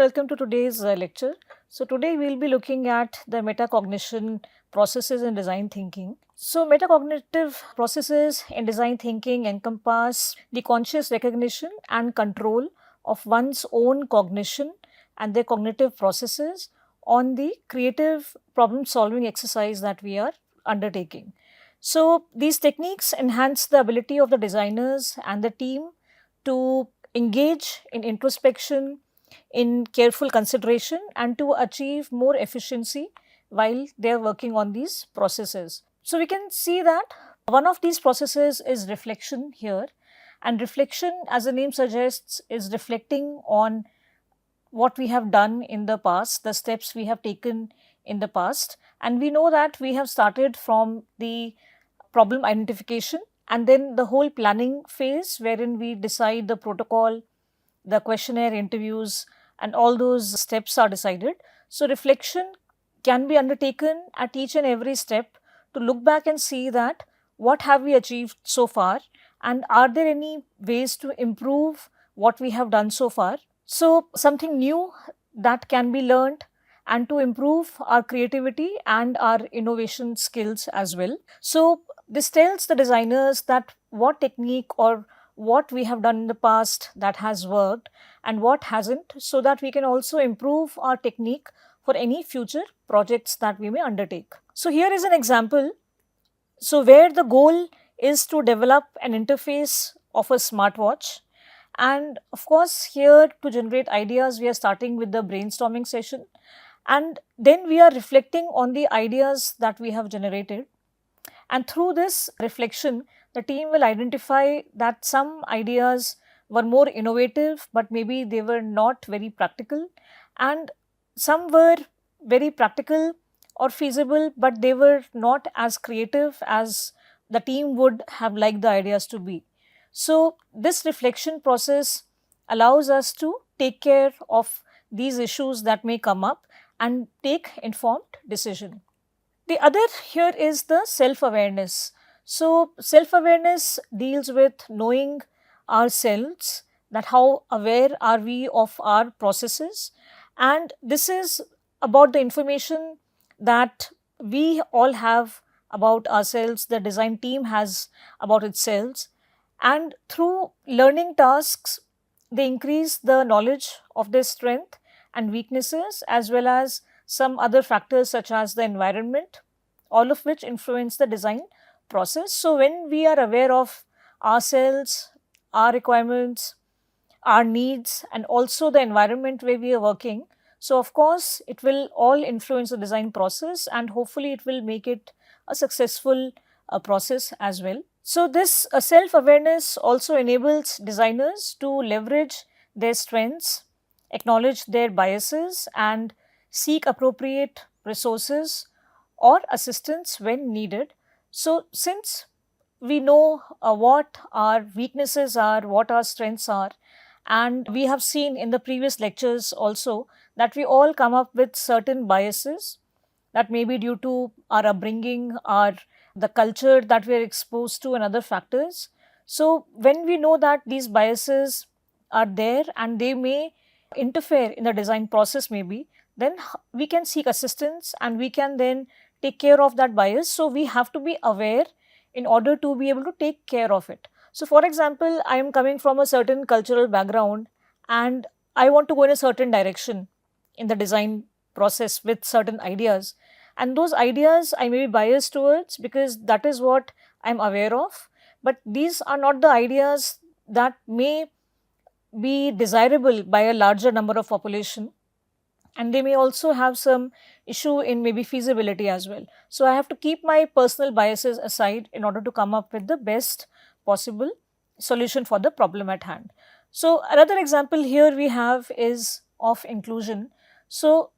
welcome to today's lecture. So, today we'll be looking at the metacognition processes in design thinking. So, metacognitive processes in design thinking encompass the conscious recognition and control of one's own cognition and their cognitive processes on the creative problem solving exercise that we are undertaking. So, these techniques enhance the ability of the designers and the team to engage in introspection, in careful consideration, and to achieve more efficiency while they are working on these processes. So, we can see that one of these processes is reflection here, and reflection, as the name suggests, is reflecting on what we have done in the past, the steps we have taken in the past. And we know that we have started from the problem identification and then the whole planning phase, wherein we decide the protocol, the questionnaire interviews, and all those steps are decided. So, reflection can be undertaken at each and every step to look back and see that what have we achieved so far, and are there any ways to improve what we have done so far. So, something new that can be learned, and to improve our creativity and our innovation skills as well. So, this tells the designers that what technique or what we have done in the past that has worked and what hasn't, so that we can also improve our technique for any future projects that we may undertake. So, here is an example. So, where the goal is to develop an interface of a smartwatch, and of course, here to generate ideas, we are starting with the brainstorming session, and then we are reflecting on the ideas that we have generated. And through this reflection, the team will identify that some ideas were more innovative, but maybe they were not very practical, and some were very practical or feasible, but they were not as creative as the team would have liked the ideas to be. So, this reflection process allows us to take care of these issues that may come up and take informed decision. The other here is the self-awareness. So, self-awareness deals with knowing ourselves, that how aware are we of our processes, and this is about the information that we all have about ourselves, the design team has about itself, and through learning tasks, they increase the knowledge of their strength and weaknesses, as well as some other factors such as the environment, all of which influence the design process. So, when we are aware of ourselves, our requirements, our needs, and also the environment where we are working, so of course, it will all influence the design process, and hopefully it will make it a successful process as well. So, this self-awareness also enables designers to leverage their strengths, acknowledge their biases, and seek appropriate resources or assistance when needed. So, since we know what our weaknesses are, what our strengths are, and we have seen in the previous lectures also that we all come up with certain biases that may be due to our upbringing, the culture that we are exposed to, and other factors. So, when we know that these biases are there and they may interfere in the design process maybe, then we can seek assistance and we can then take care of that bias. So, we have to be aware in order to be able to take care of it. So, for example, I am coming from a certain cultural background and I want to go in a certain direction in the design process with certain ideas, and those ideas I may be biased towards because that is what I am aware of, but these are not the ideas that may be desirable by a larger number of population, and they may also have some issue in maybe feasibility as well. So, I have to keep my personal biases aside in order to come up with the best possible solution for the problem at hand. So, another example here we have is of inclusion. So,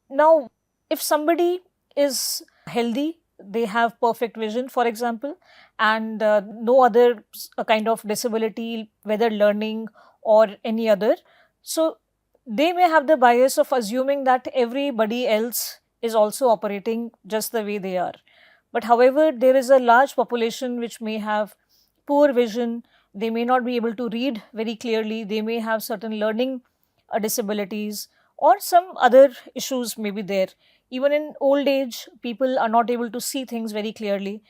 now if somebody is healthy, they have perfect vision for example, and no other kind of disability, whether learning or any other. So, they may have the bias of assuming that everybody else is also operating just the way they are. But however, there is a large population which may have poor vision, they may not be able to read very clearly, they may have certain learning disabilities, or some other issues may be there. Even in old age, people are not able to see things very clearly.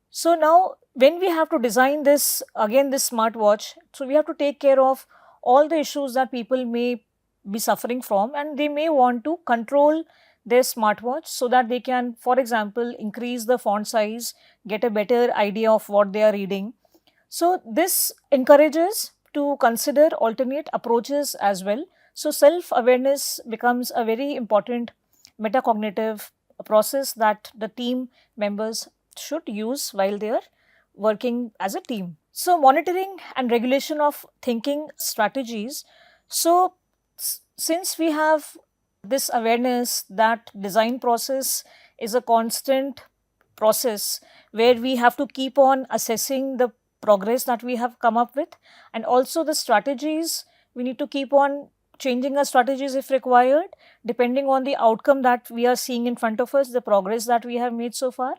So now when we have to design this, again this smartwatch, so we have to take care of all the issues that people may be suffering from, and they may want to control their smartwatch so that they can, for example, increase the font size, get a better idea of what they are reading. So this encourages to consider alternate approaches as well. So self-awareness becomes a very important metacognitive process that the team members should use while they are working as a team. So monitoring and regulation of thinking strategies. So since we have this awareness that design process is a constant process where we have to keep on assessing the progress that we have come up with, and also the strategies, we need to keep on changing our strategies if required, depending on the outcome that we are seeing in front of us, the progress that we have made so far.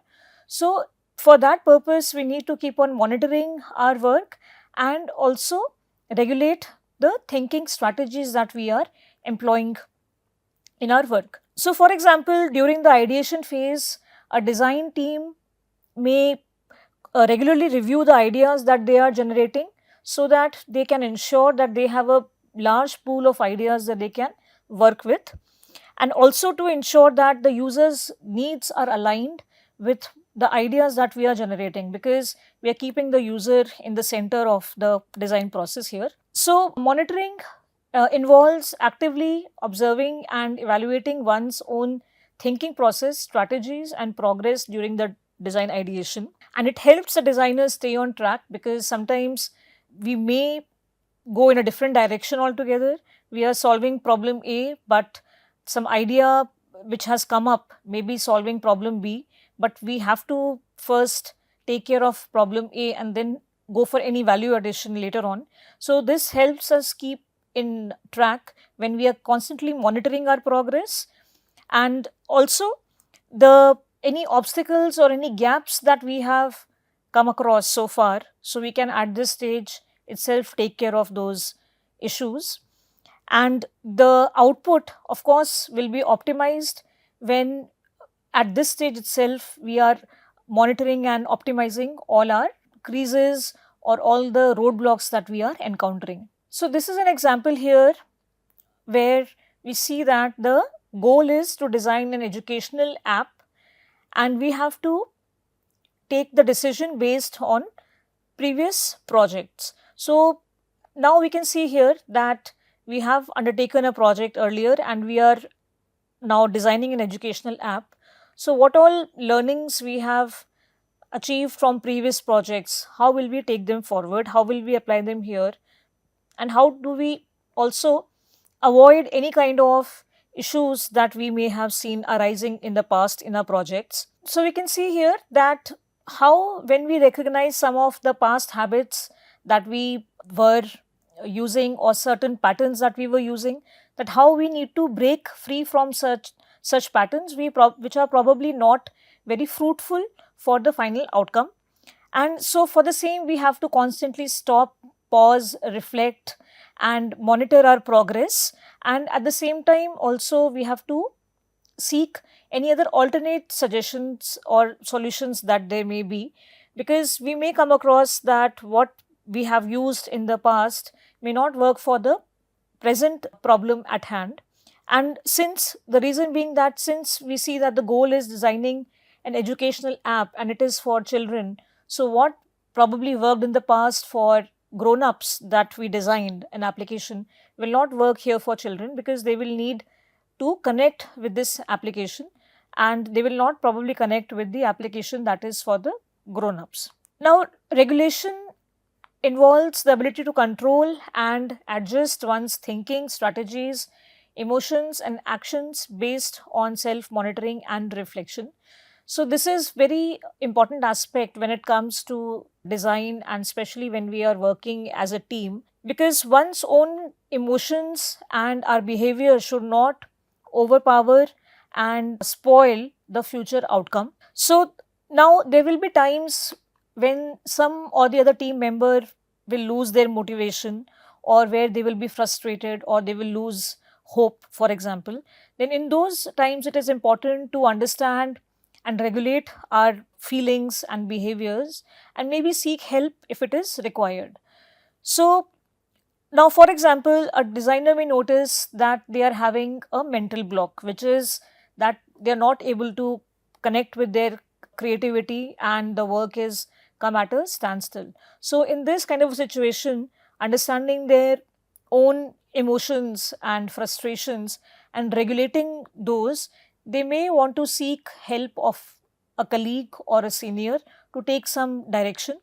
So for that purpose, we need to keep on monitoring our work and also regulate the thinking strategies that we are employing in our work. So for example, during the ideation phase, a design team may regularly review the ideas that they are generating so that they can ensure that they have a large pool of ideas that they can work with, and also to ensure that the users' needs are aligned with the ideas that we are generating, because we are keeping the user in the center of the design process here. So monitoring involves actively observing and evaluating one's own thinking process, strategies and progress during the design ideation, and it helps the designers stay on track, because sometimes we may go in a different direction altogether. We are solving problem A, but some idea which has come up may be solving problem B, but we have to first take care of problem A and then go for any value addition later on. So this helps us keep in track when we are constantly monitoring our progress, and also the any obstacles or any gaps that we have come across so far, so we can at this stage itself take care of those issues. And the output of course will be optimized when at this stage itself we are monitoring and optimizing all our creases or all the roadblocks that we are encountering. So this is an example here where we see that the goal is to design an educational app, and we have to take the decision based on previous projects. So now we can see here that we have undertaken a project earlier and we are now designing an educational app. So what all learnings we have achieved from previous projects, how will we take them forward, how will we apply them here, and how do we also avoid any kind of issues that we may have seen arising in the past in our projects. So we can see here that how when we recognize some of the past habits that we were using or certain patterns that we were using, that how we need to break free from such patterns which are probably not very fruitful for the final outcome. And so for the same, we have to constantly stop, pause, reflect and monitor our progress, and at the same time also we have to seek any other alternate suggestions or solutions that there may be, because we may come across that what we have used in the past may not work for the present problem at hand. And since the reason being that since we see that the goal is designing an educational app and it is for children, so what probably worked in the past for grown-ups that we designed an application will not work here for children, because they will need to connect with this application and they will not probably connect with the application that is for the grown-ups. Now regulation involves the ability to control and adjust one's thinking, strategies, emotions and actions based on self-monitoring and reflection. So this is very important aspect when it comes to design, and especially when we are working as a team, because one's own emotions and our behavior should not overpower and spoil the future outcome. So now there will be times when some or the other team member will lose their motivation, or where they will be frustrated or they will lose hope, for example, then in those times it is important to understand and regulate our feelings and behaviors and maybe seek help if it is required. So, now, for example, a designer may notice that they are having a mental block, which is that they are not able to connect with their creativity and the work is come at a standstill. So, in this kind of a situation, understanding their own emotions and frustrations and regulating those, they may want to seek help of a colleague or a senior to take some direction.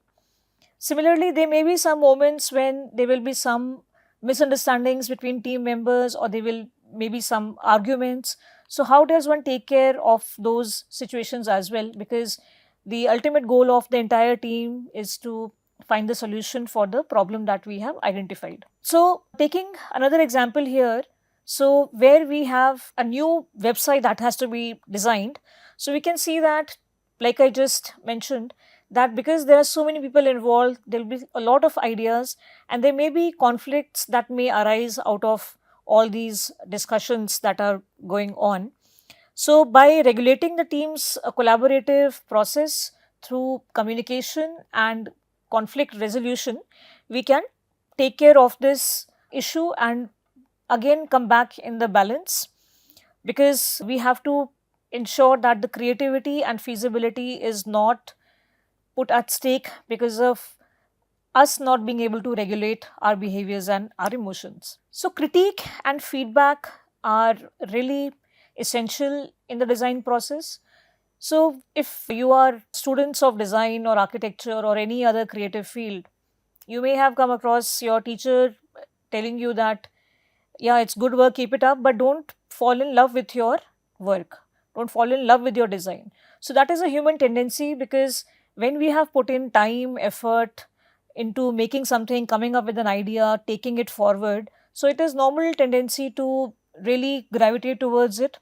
Similarly, there may be some moments when there will be some misunderstandings between team members or there will maybe some arguments. So, how does one take care of those situations as well? Because the ultimate goal of the entire team is to find the solution for the problem that we have identified. So, taking another example here, so where we have a new website that has to be designed, so we can see that, like I just mentioned, that because there are so many people involved, there will be a lot of ideas and there may be conflicts that may arise out of all these discussions that are going on. So, by regulating the team's collaborative process through communication and conflict resolution, we can take care of this issue and again come back in the balance, because we have to ensure that the creativity and feasibility is not put at stake because of us not being able to regulate our behaviors and our emotions. So, critique and feedback are really essential in the design process. So, if you are students of design or architecture or any other creative field, you may have come across your teacher telling you that, yeah, it's good work, keep it up, but don't fall in love with your work. Don't fall in love with your design. So, that is a human tendency, because when we have put in time, effort into making something, coming up with an idea, taking it forward, so it is normal tendency to really gravitate towards it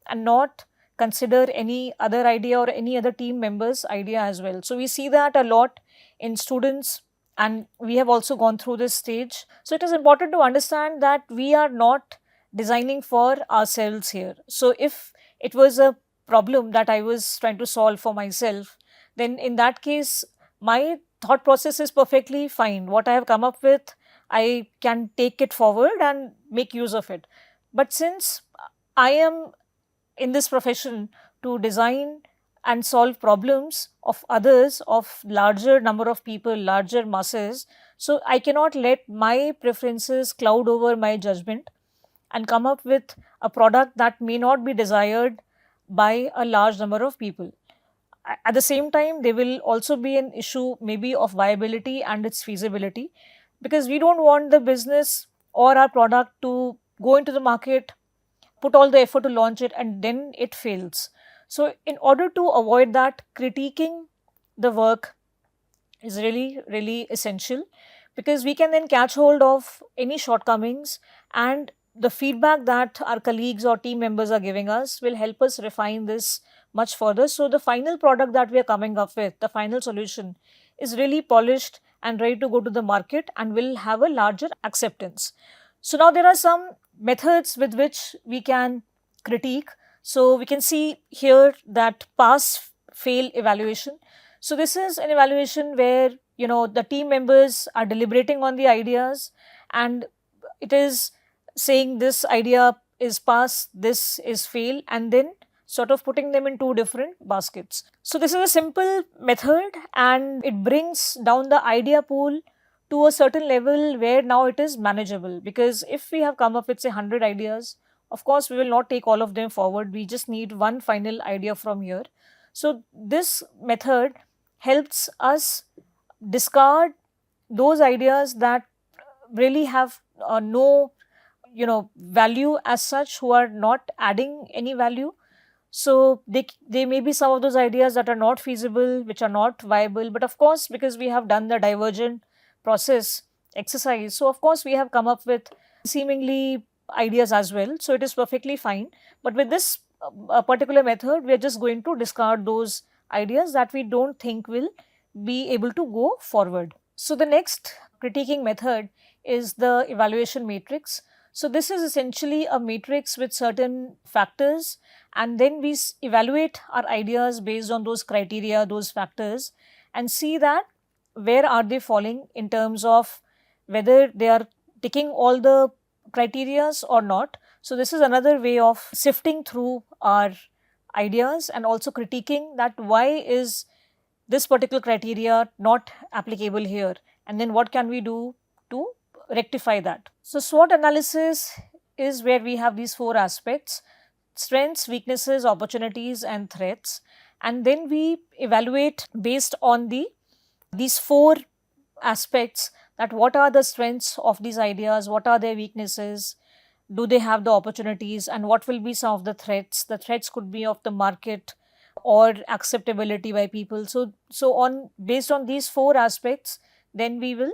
and not consider any other idea or any other team member's idea as well. So, we see that a lot in students and we have also gone through this stage. So, it is important to understand that we are not designing for ourselves here. So, if it was a problem that I was trying to solve for myself, then in that case, my thought process is perfectly fine. What I have come up with, I can take it forward and make use of it. But since I am in this profession to design and solve problems of others, of larger number of people, larger masses, so I cannot let my preferences cloud over my judgment and come up with a product that may not be desired by a large number of people. At the same time, there will also be an issue maybe of viability and its feasibility, because we don't want the business or our product to go into the market, put all the effort to launch it, and then it fails. So, in order to avoid that, critiquing the work is really, really essential, because we can then catch hold of any shortcomings, and the feedback that our colleagues or team members are giving us will help us refine this much further. So, the final product that we are coming up with, the final solution, is really polished and ready to go to the market and will have a larger acceptance. So, now there are some methods with which we can critique. So, we can see here that pass fail evaluation. So, this is an evaluation where the team members are deliberating on the ideas and it is saying this idea is pass, this is fail, and then sort of putting them in two different baskets. So, this is a simple method and it brings down the idea pool to a certain level where now it is manageable, because if we have come up with say 100 ideas, of course we will not take all of them forward, we just need one final idea from here. So, this method helps us discard those ideas that really have no value as such, who are not adding any value. So, they may be some of those ideas that are not feasible, which are not viable, but of course, because we have done the divergent process exercise, so of course we have come up with seemingly ideas as well. So, it is perfectly fine, but with this particular method, we are just going to discard those ideas that we don't think will be able to go forward. So, the next critiquing method is the evaluation matrix. So this is essentially a matrix with certain factors, and then we evaluate our ideas based on those criteria, those factors, and see that where are they falling in terms of whether they are ticking all the criterias or not. So this is another way of sifting through our ideas and also critiquing that why is this particular criteria not applicable here, and then what can we do to rectify that. So SWOT analysis is where we have these four aspects: strengths, weaknesses, opportunities and threats, and then we evaluate based on these four aspects, that what are the strengths of these ideas, what are their weaknesses, do they have the opportunities, and what will be some of the threats. The threats could be of the market or acceptability by people. So on based on these four aspects, then we will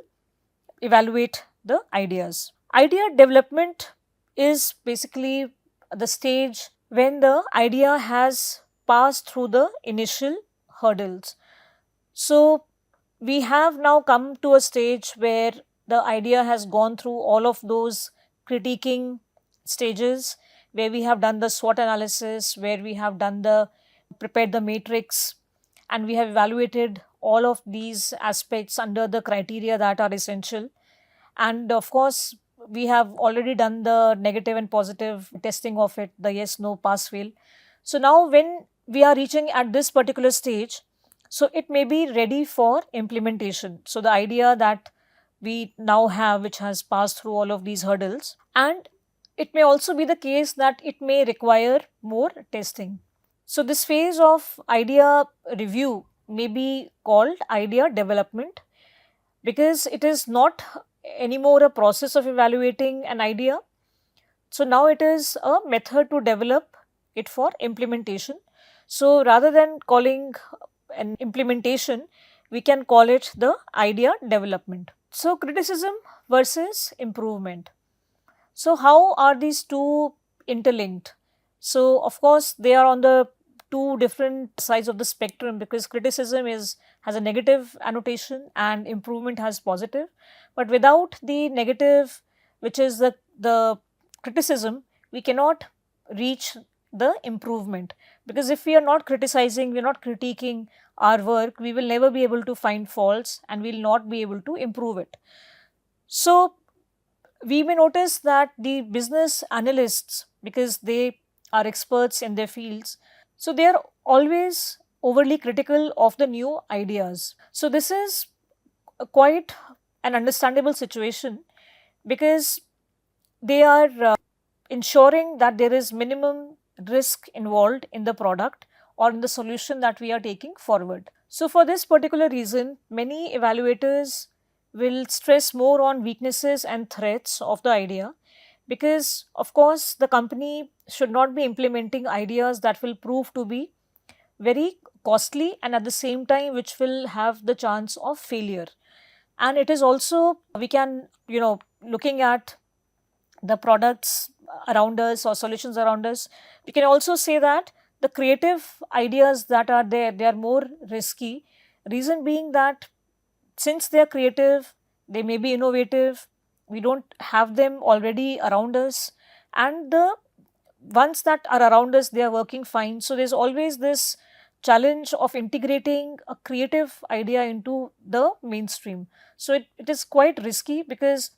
evaluate the ideas. Idea development is basically the stage when the idea has passed through the initial hurdles. So we have now come to a stage where the idea has gone through all of those critiquing stages, where we have done the SWOT analysis, where we have done the prepared the matrix, and we have evaluated all of these aspects under the criteria that are essential. And of course, we have already done the negative and positive testing of it, the yes, no, pass, fail. So now when we are reaching at this particular stage, so it may be ready for implementation. So the idea that we now have, which has passed through all of these hurdles, and it may also be the case that it may require more testing. So this phase of idea review may be called idea development, because it is not anymore a process of evaluating an idea. So now it is a method to develop it for implementation. So rather than calling an implementation, we can call it the idea development. So criticism versus improvement. So how are these two interlinked? So of course they are on the two different sides of the spectrum, because criticism has a negative annotation and improvement has positive. But without the negative, which is the criticism, we cannot reach the improvement, because if we are not criticizing, we are not critiquing our work, we will never be able to find faults and we will not be able to improve it. So we may notice that the business analysts, because they are experts in their fields, so they are always overly critical of the new ideas. So this is quite an understandable situation, because they are ensuring that there is minimum risk involved in the product or in the solution that we are taking forward. So for this particular reason, many evaluators will stress more on weaknesses and threats of the idea, because of course the company should not be implementing ideas that will prove to be very costly and at the same time which will have the chance of failure. And it is also, we can, looking at the products around us or solutions around us, we can also say that the creative ideas that are there, they are more risky. Reason being that since they are creative, they may be innovative, we don't have them already around us, and the ones that are around us, they are working fine. So there's always this challenge of integrating a creative idea into the mainstream. So it is quite risky, because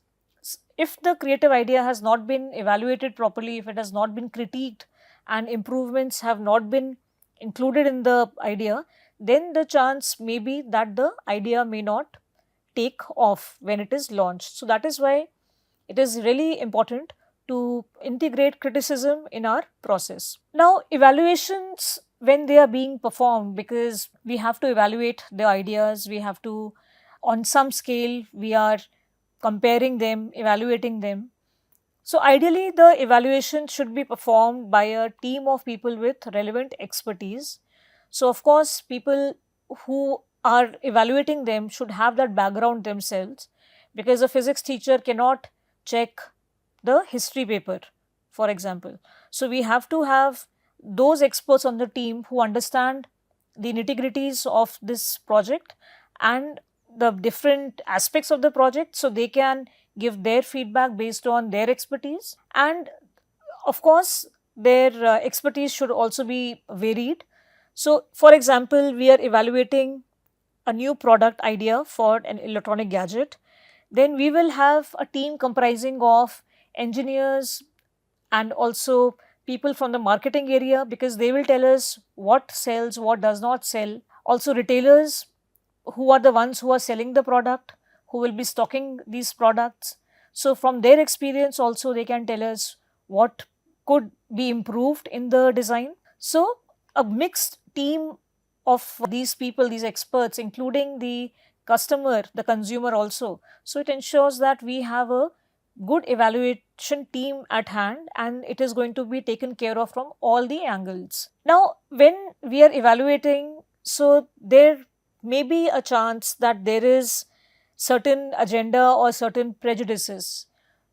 if the creative idea has not been evaluated properly, if it has not been critiqued and improvements have not been included in the idea, then the chance may be that the idea may not take off when it is launched. So that is why it is really important to integrate criticism in our process. Now, evaluations, when they are being performed, because we have to evaluate the ideas, we have to, on some scale, we are comparing them, evaluating them. So ideally, the evaluation should be performed by a team of people with relevant expertise. So of course, people who are evaluating them should have that background themselves, because a physics teacher cannot check the history paper, for example. So we have to have those experts on the team who understand the nitty-gritties of this project and the different aspects of the project, so they can give their feedback based on their expertise, and of course, their expertise should also be varied. So, for example, we are evaluating a new product idea for an electronic gadget, then we will have a team comprising of engineers and also people from the marketing area, because they will tell us what sells, what does not sell. Also, retailers, who are the ones who are selling the product, who will be stocking these products. So, from their experience, also they can tell us what could be improved in the design. So, a mixed team of these people, these experts, including the customer, the consumer also. So, it ensures that we have a good evaluation team at hand, and it is going to be taken care of from all the angles. Now, when we are evaluating, so there may be a chance that there is certain agenda or certain prejudices.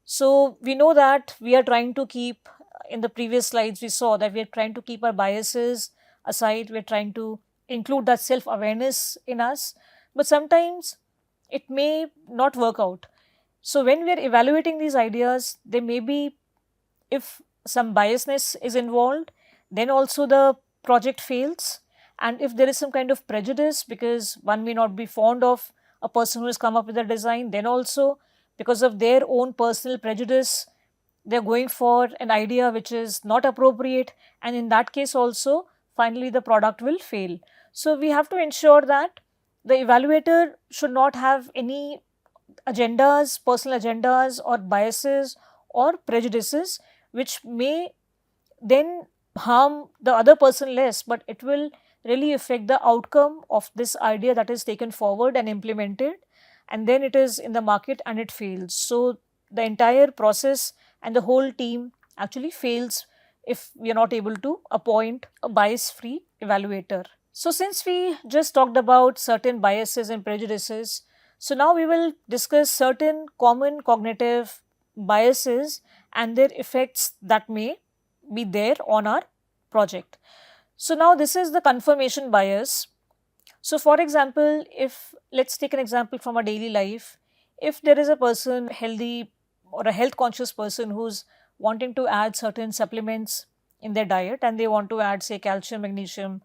So, we know that we are trying to keep, in the previous slides we saw that we are trying to keep our biases aside, we are trying to include that self awareness in us, but sometimes it may not work out. So, when we are evaluating these ideas, there may be, if some biasness is involved, then also the project fails. And if there is some kind of prejudice, because one may not be fond of a person who has come up with a design, then also because of their own personal prejudice, they are going for an idea which is not appropriate, and in that case also finally the product will fail. So, we have to ensure that the evaluator should not have any agendas, personal agendas or biases or prejudices, which may then harm the other person less, but it will really affect the outcome of this idea that is taken forward and implemented, and then it is in the market and it fails. So, the entire process and the whole team actually fails if we are not able to appoint a bias free evaluator. So, since we just talked about certain biases and prejudices, so now we will discuss certain common cognitive biases and their effects that may be there on our project. So, now this is the confirmation bias. So, for example, if let's take an example from our daily life, if there is a person healthy or a health conscious person who's wanting to add certain supplements in their diet, and they want to add say calcium, magnesium,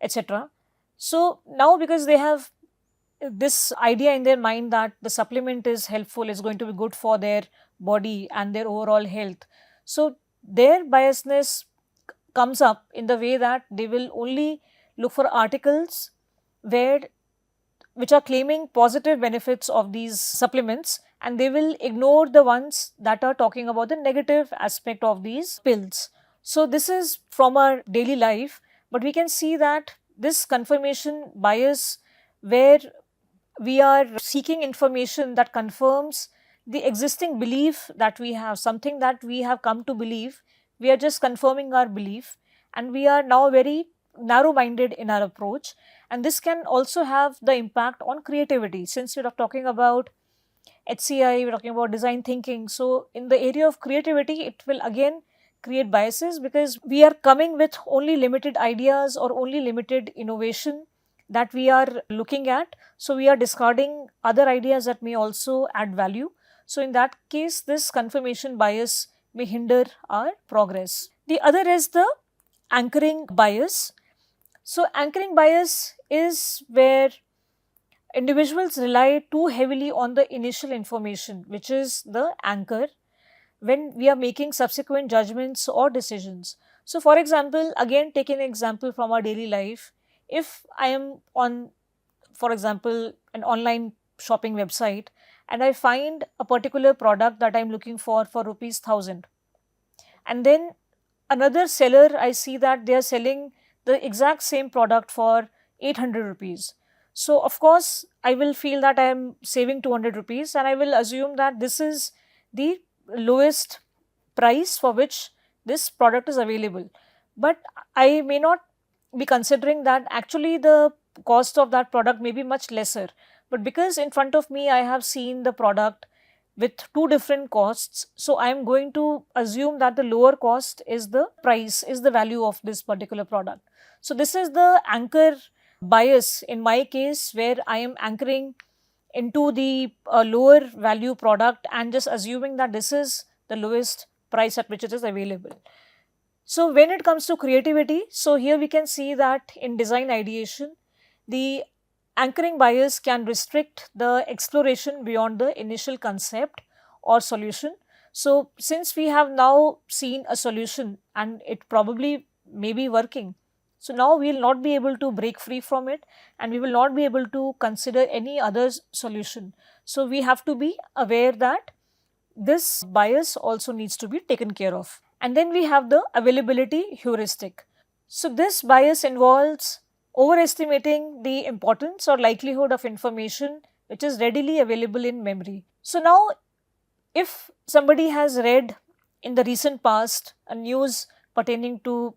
etc. So, now because they have this idea in their mind that the supplement is helpful, is going to be good for their body and their overall health. So, their biasness comes up in the way that they will only look for articles which are claiming positive benefits of these supplements, and they will ignore the ones that are talking about the negative aspect of these pills. So, this is from our daily life, but we can see that this confirmation bias, where we are seeking information that confirms the existing belief that we have, something that we have come to believe, we are just confirming our belief, and we are now very narrow minded in our approach. And this can also have the impact on creativity, since we are talking about HCI, we are talking about design thinking. So, in the area of creativity, it will again create biases, because we are coming with only limited ideas or only limited innovation that we are looking at. So, we are discarding other ideas that may also add value. So, in that case, this confirmation bias may hinder our progress. The other is the anchoring bias. So, anchoring bias is where individuals rely too heavily on the initial information, which is the anchor, when we are making subsequent judgments or decisions. So, for example, again taking an example from our daily life, if I am on, for example, an online shopping website, and I find a particular product that I am looking for rupees 1000, and then another seller, I see that they are selling the exact same product for 800 rupees. So, of course, I will feel that I am saving 200 rupees, and I will assume that this is the lowest price for which this product is available. But I may not be considering that actually the cost of that product may be much lesser. But because in front of me I have seen the product with two different costs, so I am going to assume that the lower cost is the price, is the value of this particular product. So, this is the anchor bias in my case, where I am anchoring into the lower value product and just assuming that this is the lowest price at which it is available. So when it comes to creativity, so here we can see that in design ideation, the anchoring bias can restrict the exploration beyond the initial concept or solution. So since we have now seen a solution and it probably may be working, so now we will not be able to break free from it and we will not be able to consider any other solution. So we have to be aware that this bias also needs to be taken care of. And then we have the availability heuristic. So this bias involves overestimating the importance or likelihood of information which is readily available in memory. So now if somebody has read in the recent past a news pertaining to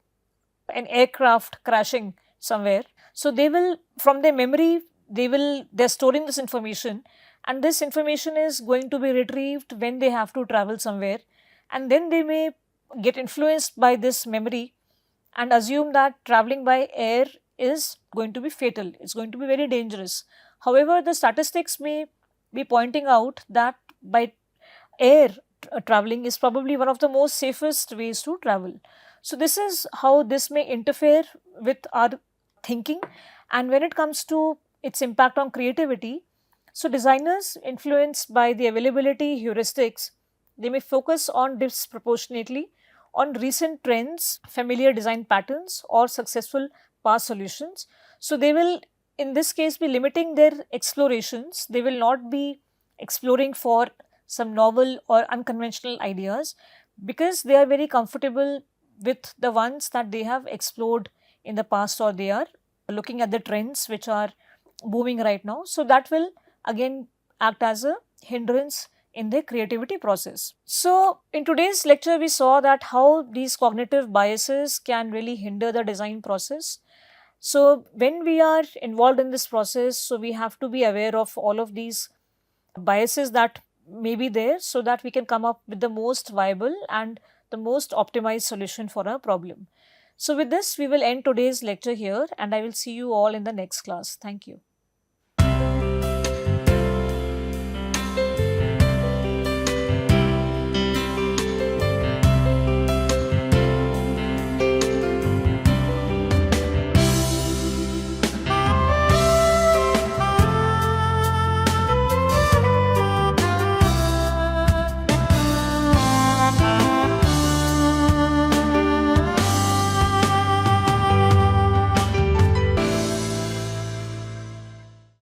an aircraft crashing somewhere, so they will, from their memory, they're storing this information, and this information is going to be retrieved when they have to travel somewhere, and then they may get influenced by this memory and assume that traveling by air is going to be fatal, it's going to be very dangerous. However, the statistics may be pointing out that by air traveling is probably one of the most safest ways to travel. So this is how this may interfere with our thinking. And when it comes to its impact on creativity, so designers influenced by the availability heuristics, they may focus on disproportionately on recent trends, familiar design patterns or successful past solutions. So they will in this case be limiting their explorations. They will not be exploring for some novel or unconventional ideas because they are very comfortable with the ones that they have explored in the past, or they are looking at the trends which are booming right now. So that will again act as a hindrance in the creativity process. So in today's lecture, we saw that how these cognitive biases can really hinder the design process. So when we are involved in this process, so we have to be aware of all of these biases that may be there so that we can come up with the most viable and the most optimized solution for our problem. So with this, we will end today's lecture here and I will see you all in the next class. Thank you.